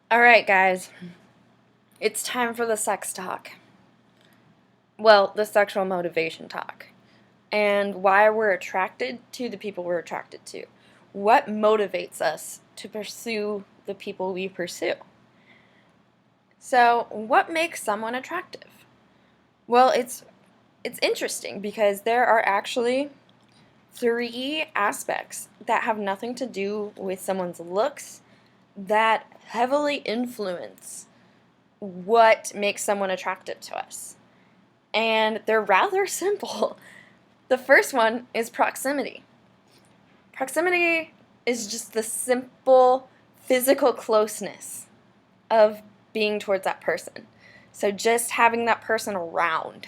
Alright, guys, it's time for the sex talk. Well, the sexual motivation talk. And why we're attracted to the people we're attracted to. What motivates us to pursue the people we pursue? So, what makes someone attractive? Well, it's interesting because there are actually three aspects that have nothing to do with someone's looks that heavily influence what makes someone attractive to us. And they're rather simple. The first one is proximity. Proximity is just the simple physical closeness of being towards that person. So just having that person around.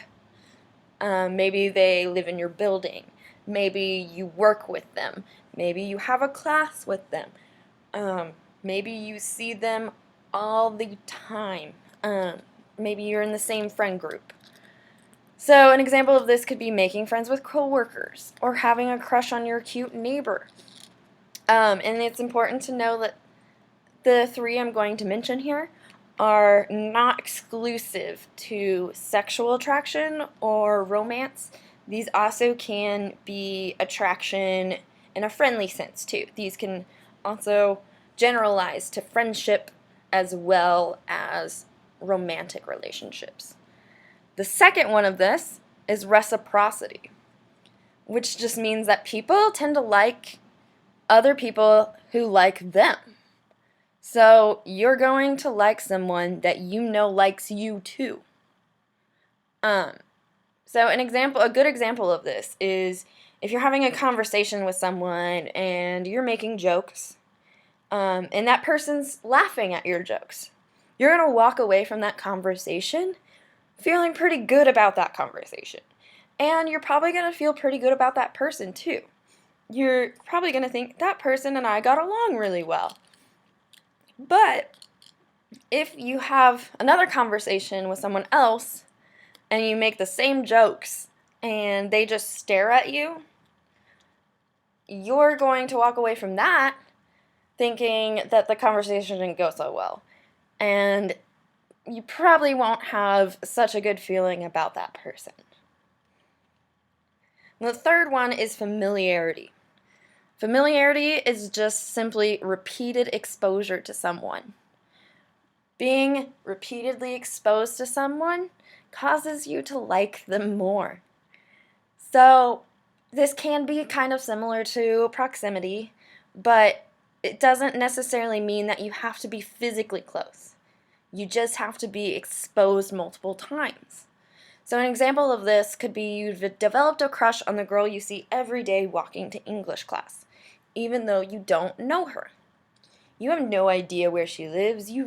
Maybe they live in your building. Maybe you work with them. Maybe you have a class with them. Maybe you see them all the time. Maybe you're in the same friend group. So an example of this could be making friends with coworkers or having a crush on your cute neighbor. And it's important to know that the three I'm going to mention here are not exclusive to sexual attraction or romance. These also can be attraction in a friendly sense too. These can also generalize to friendship as well as romantic relationships. The second one of this is reciprocity, which just means that people tend to like other people who like them. So you're going to like someone that you know likes you too. So a good example of this is if you're having a conversation with someone and you're making jokes, and that person's laughing at your jokes, you're going to walk away from that conversation feeling pretty good about that conversation. And you're probably going to feel pretty good about that person too. You're probably going to think, that person and I got along really well. But if you have another conversation with someone else and you make the same jokes and they just stare at you, you're going to walk away from that thinking that the conversation didn't go so well. And you probably won't have such a good feeling about that person. The third one is familiarity. Familiarity is just simply repeated exposure to someone. Being repeatedly exposed to someone causes you to like them more. So this can be kind of similar to proximity, but it doesn't necessarily mean that you have to be physically close. You just have to be exposed multiple times. So an example of this could be you've developed a crush on the girl you see every day walking to English class, even though you don't know her. You have no idea where she lives. You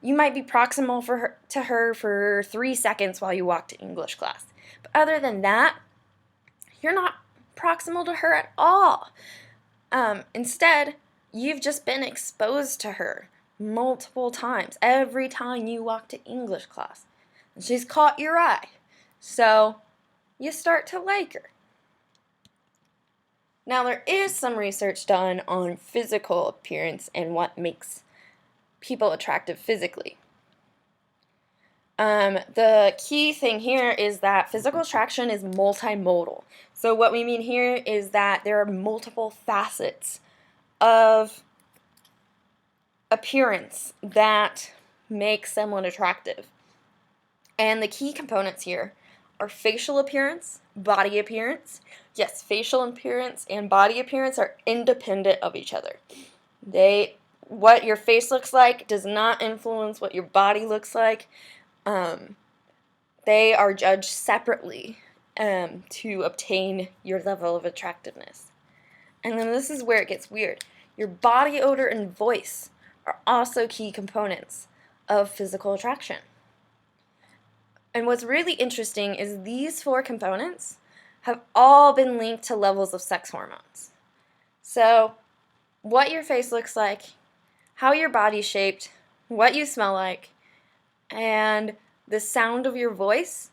might be proximal to her for 3 seconds while you walk to English class. But other than that, you're not proximal to her at all. Instead, you've just been exposed to her multiple times every time you walk to English class. And she's caught your eye. So you start to like her. Now, there is some research done on physical appearance and what makes people attractive physically. The key thing here is that physical attraction is multimodal. So what we mean here is that there are multiple facets of appearance that make someone attractive. And the key components here are facial appearance, body appearance. Yes, facial appearance and body appearance are independent of each other. What your face looks like does not influence what your body looks like. They are judged separately to obtain your level of attractiveness. And then this is where it gets weird. Your body odor and voice are also key components of physical attraction. And what's really interesting is these four components have all been linked to levels of sex hormones. So, what your face looks like, how your body's shaped, what you smell like, and the sound of your voice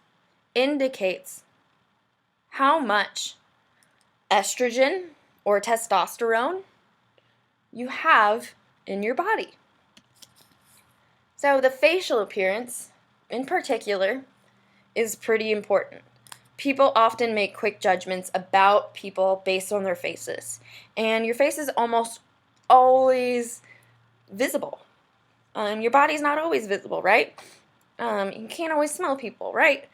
indicates how much estrogen or testosterone you have in your body. So the facial appearance, in particular, is pretty important. People often make quick judgments about people based on their faces, and your face is almost always visible. Your body's not always visible, right? You can't always smell people, right?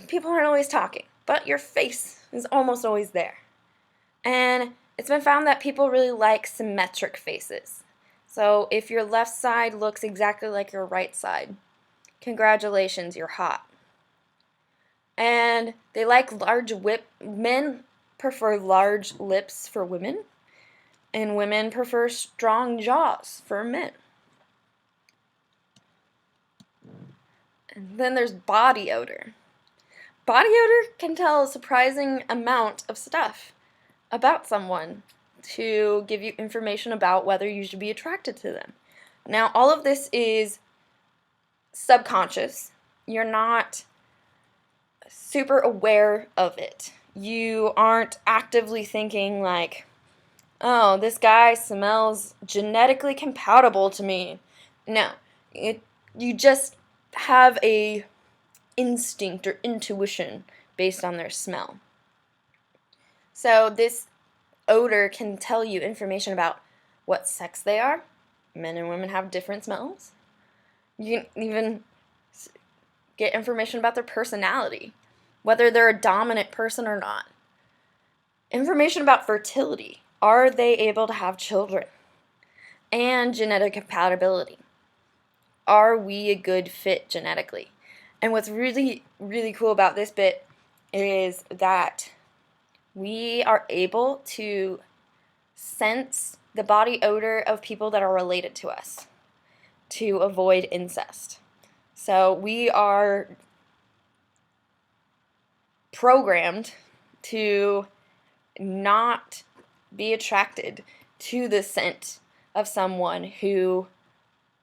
People aren't always talking, but your face is almost always there. And it's been found that people really like symmetric faces. So if your left side looks exactly like your right side, congratulations, you're hot. And they like men prefer large lips for women, and women prefer strong jaws for men. And then there's body odor. Body odor can tell a surprising amount of stuff about someone to give you information about whether you should be attracted to them. Now, all of this is subconscious. You're not super aware of it. You aren't actively thinking like, oh, this guy smells genetically compatible to me. No, you just have a instinct or intuition based on their smell. So this odor can tell you information about what sex they are. Men and women have different smells. You can even get information about their personality, whether they're a dominant person or not. Information about fertility. Are they able to have children? And genetic compatibility. Are we a good fit genetically? And what's really, really cool about this bit is that we are able to sense the body odor of people that are related to us to avoid incest. So we are programmed to not be attracted to the scent of someone who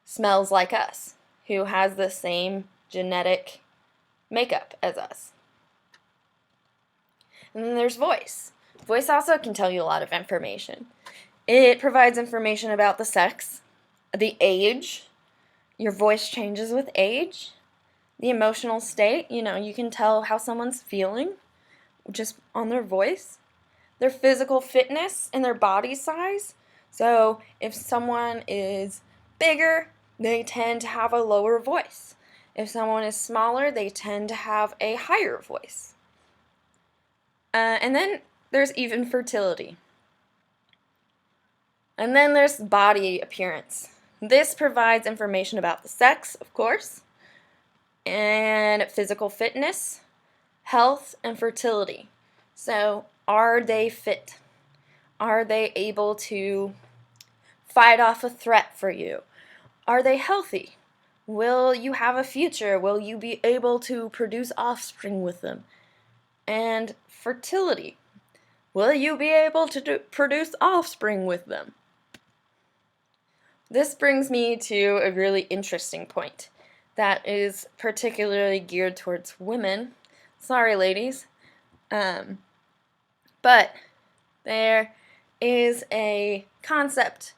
smells like us, who has the same genetic makeup as us. And then there's voice. Voice also can tell you a lot of information. It provides information about the sex, the age. Your voice changes with age. The emotional state. You can tell how someone's feeling just on their voice. Their physical fitness and their body size. So if someone is bigger, they tend to have a lower voice. If someone is smaller, they tend to have a higher voice. And then there's even fertility. And then there's body appearance. This provides information about the sex, of course, and physical fitness, health, and fertility. So, are they fit? Are they able to fight off a threat for you? Are they healthy? Will you have a future? Will you be able to produce offspring with them? And fertility. Will you be able to produce offspring with them? This brings me to a really interesting point that is particularly geared towards women. Sorry, ladies. But there is a concept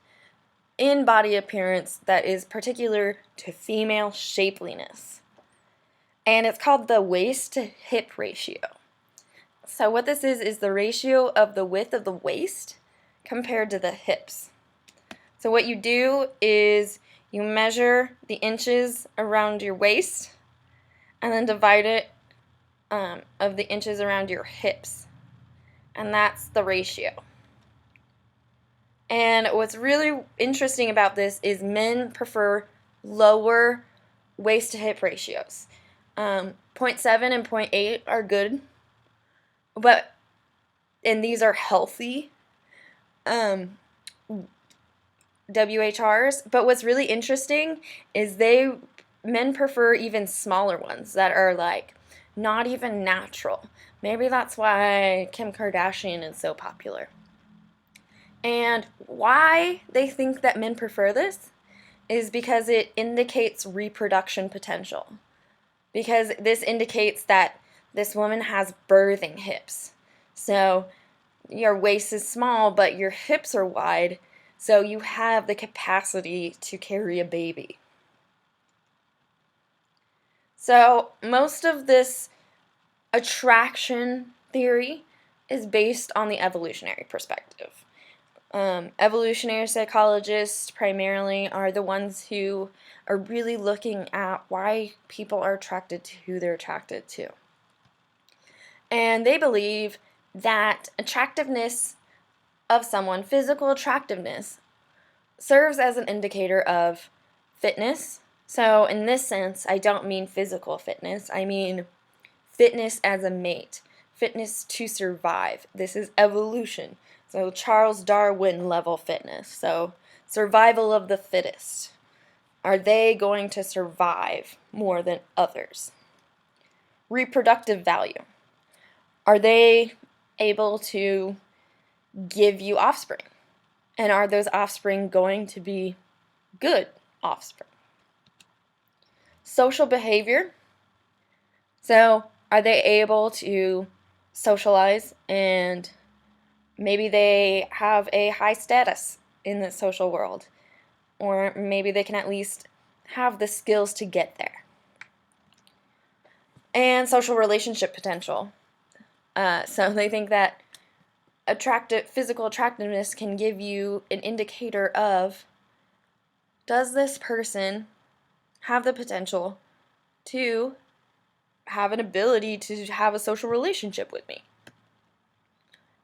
in body appearance that is particular to female shapeliness. And it's called the waist to hip ratio. So what this is the ratio of the width of the waist compared to the hips. So what you do is you measure the inches around your waist and then divide it of the inches around your hips. And that's the ratio. And what's really interesting about this is men prefer lower waist to hip ratios. 0.7 and 0.8 are good, and these are healthy WHRs. But what's really interesting is men prefer even smaller ones that are like not even natural. Maybe that's why Kim Kardashian is so popular. And why they think that men prefer this is because it indicates reproduction potential. Because this indicates that this woman has birthing hips. So your waist is small, but your hips are wide, so you have the capacity to carry a baby. So most of this attraction theory is based on the evolutionary perspective. Evolutionary psychologists primarily are the ones who are really looking at why people are attracted to who they're attracted to. And they believe that attractiveness of someone, physical attractiveness, serves as an indicator of fitness. So in this sense, I don't mean physical fitness, I mean fitness as a mate, fitness to survive. This is evolution. So Charles Darwin level fitness. So survival of the fittest. Are they going to survive more than others? Reproductive value. Are they able to give you offspring? And are those offspring going to be good offspring? Social behavior. So are they able to socialize, and maybe they have a high status in the social world, or maybe they can at least have the skills to get there. And social relationship potential. So they think that physical attractiveness can give you an indicator of, does this person have the potential to have an ability to have a social relationship with me?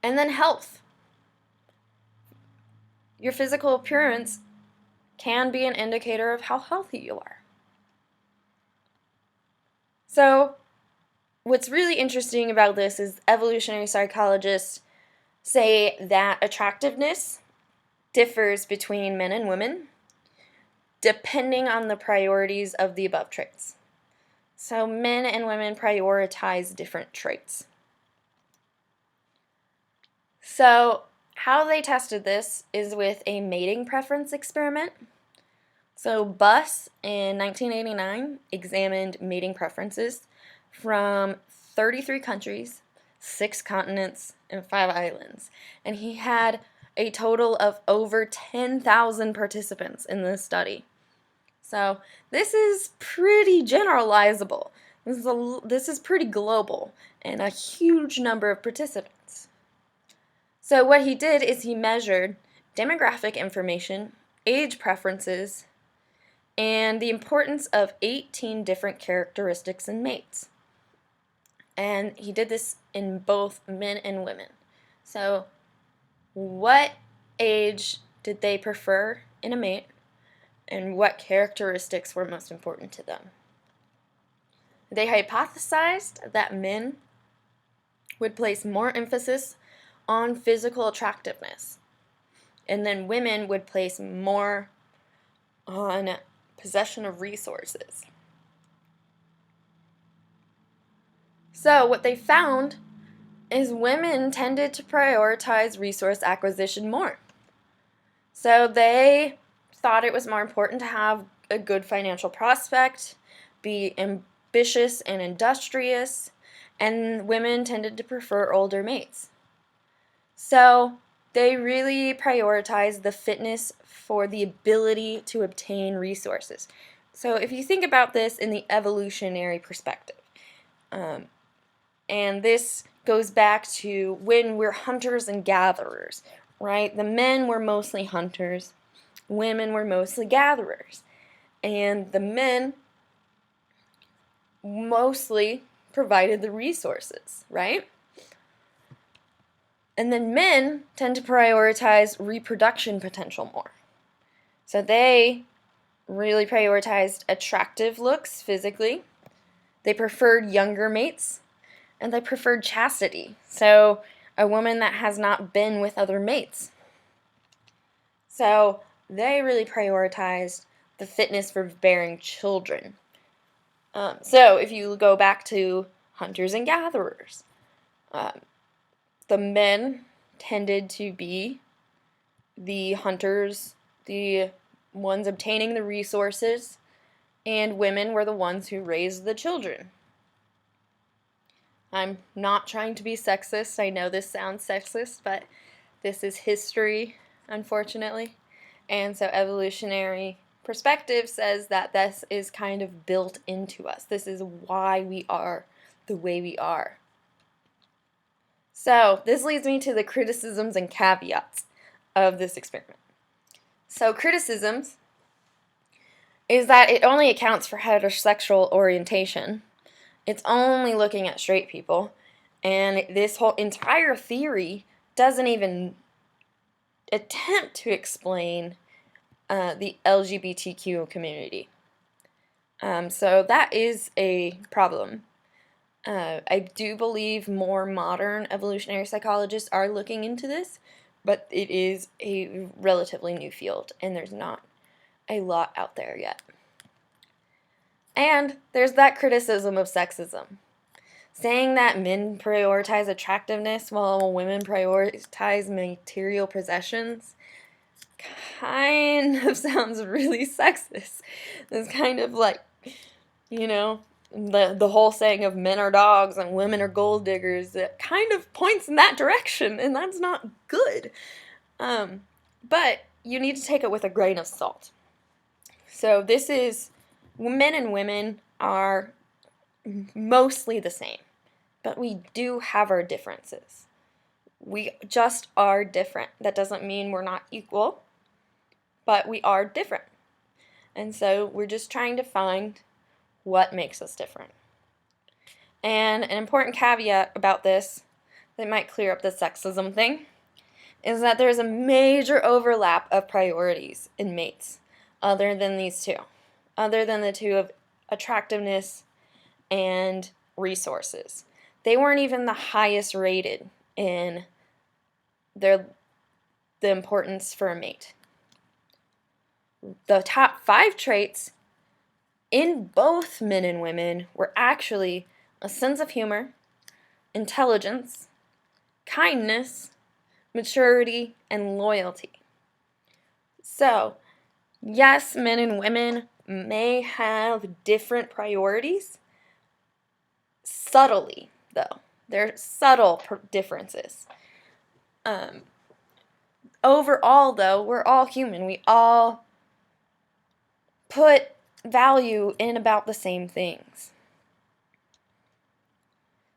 And then health. Your physical appearance can be an indicator of how healthy you are. So what's really interesting about this is evolutionary psychologists say that attractiveness differs between men and women depending on the priorities of the above traits. So men and women prioritize different traits. So how they tested this is with a mating preference experiment. So Buss in 1989 examined mating preferences from 33 countries, 6 continents, and 5 islands. And he had a total of over 10,000 participants in this study. So this is pretty generalizable. This is pretty global and a huge number of participants. So what he did is he measured demographic information, age preferences, and the importance of 18 different characteristics in mates. And he did this in both men and women. So what age did they prefer in a mate, and what characteristics were most important to them? They hypothesized that men would place more emphasis on physical attractiveness, and then women would place more on possession of resources. So what they found is women tended to prioritize resource acquisition more. So they thought it was more important to have a good financial prospect, be ambitious and industrious, and women tended to prefer older mates. So they really prioritized the fitness for the ability to obtain resources. So if you think about this in the evolutionary perspective, and this goes back to when we're hunters and gatherers, right? The men were mostly hunters, women were mostly gatherers, and the men mostly provided the resources, right? And then men tend to prioritize reproduction potential more. So they really prioritized attractive looks physically. They preferred younger mates, and they preferred chastity. So a woman that has not been with other mates. So they really prioritized the fitness for bearing children. So if you go back to hunters and gatherers, the men tended to be the hunters, the ones obtaining the resources, and women were the ones who raised the children. I'm not trying to be sexist. I know this sounds sexist, but this is history, unfortunately. And so evolutionary perspective says that this is kind of built into us. This is why we are the way we are. So this leads me to the criticisms and caveats of this experiment. So criticisms is that it only accounts for heterosexual orientation. It's only looking at straight people. And this whole entire theory doesn't even attempt to explain the LGBTQ community. So that is a problem. I do believe more modern evolutionary psychologists are looking into this, but it is a relatively new field, and there's not a lot out there yet. And there's that criticism of sexism. Saying that men prioritize attractiveness while women prioritize material possessions kind of sounds really sexist. It's kind of like, you know, the whole saying of men are dogs and women are gold diggers. It kind of points in that direction, and that's not good. But you need to take it with a grain of salt. So this is, men and women are mostly the same, but we do have our differences. We just are different. That doesn't mean we're not equal, but we are different. And so we're just trying to find what makes us different. And an important caveat about this that might clear up the sexism thing is that there's a major overlap of priorities in mates other than these two, other than the two of attractiveness and resources. They weren't even the highest rated in the importance for a mate. The top 5 traits in both men and women were actually a sense of humor, intelligence, kindness, maturity, and loyalty. So, yes, men and women may have different priorities, subtly, though. They're subtle differences. Overall, though, we're all human. We all put value in about the same things.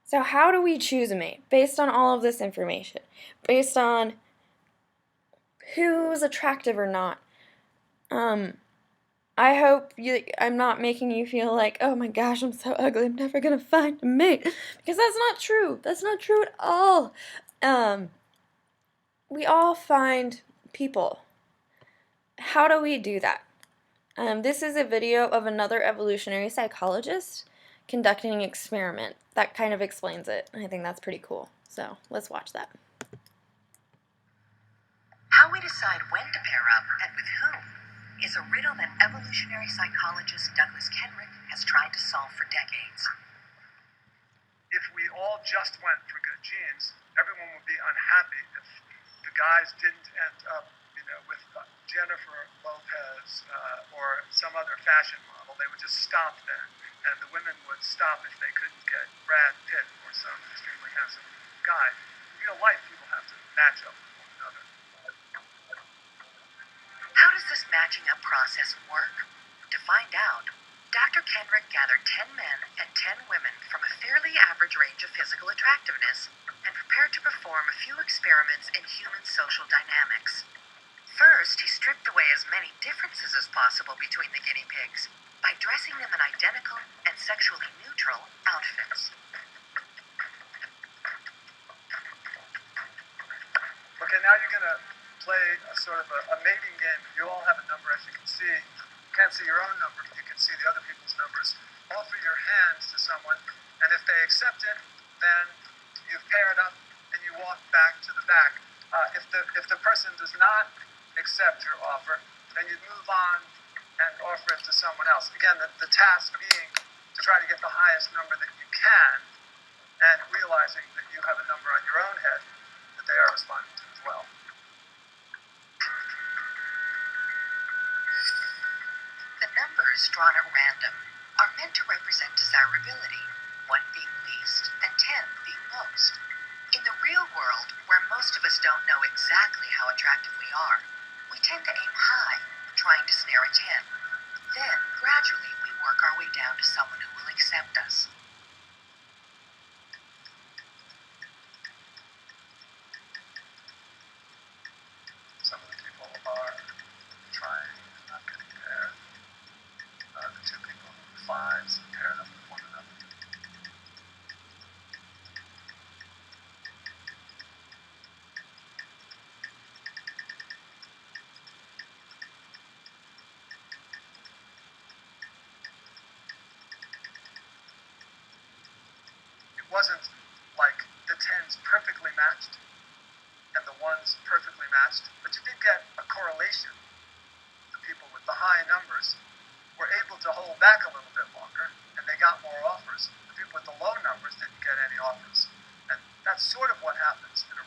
So how do we choose a mate? Based on all of this information, based on who's attractive or not. I hope I'm not making you feel like, oh my gosh, I'm so ugly, I'm never gonna find a mate. Because that's not true. That's not true at all. We all find people. How do we do that? This is a video of another evolutionary psychologist conducting an experiment that kind of explains it. I think that's pretty cool. So let's watch that. How we decide when to pair up and with whom is a riddle that evolutionary psychologist Douglas Kenrick has tried to solve for decades. If we all just went for good genes, everyone would be unhappy if the guys didn't end up, with Jennifer Lopez or some other fashion model. They would just stop then, and the women would stop if they couldn't get Brad Pitt or some extremely handsome guy. In real life, people have to match up with one another. How does this matching up process work? To find out, Dr. Kenrick gathered 10 men and 10 women from a fairly average range of physical attractiveness and prepared to perform a few experiments in human social dynamics. First, he stripped away as many differences as possible between the guinea pigs by dressing them in identical and sexually neutral outfits. Okay, now you're going to play a sort of a mating game. You all have a number, as you can see. You can't see your own number, but you can see the other people's numbers. Offer your hands to someone, and if they accept it, then you've paired up and you walk back to the back. If the person does not accept your offer, then you move on and offer it to someone else. Again, the task being to try to get the highest number that you can, and realizing that you have a number on your own head that they are responding to as well. The numbers drawn at random are meant to represent desirability, 1 being least and 10 being most. In the real world, where most of us don't know exactly how attractive we are, we tend to aim high, trying to snare a 10. matched, but you did get a correlation. The people with the high numbers were able to hold back a little bit longer, and they got more offers. The people with the low numbers didn't get any offers. And that's sort of what happens in a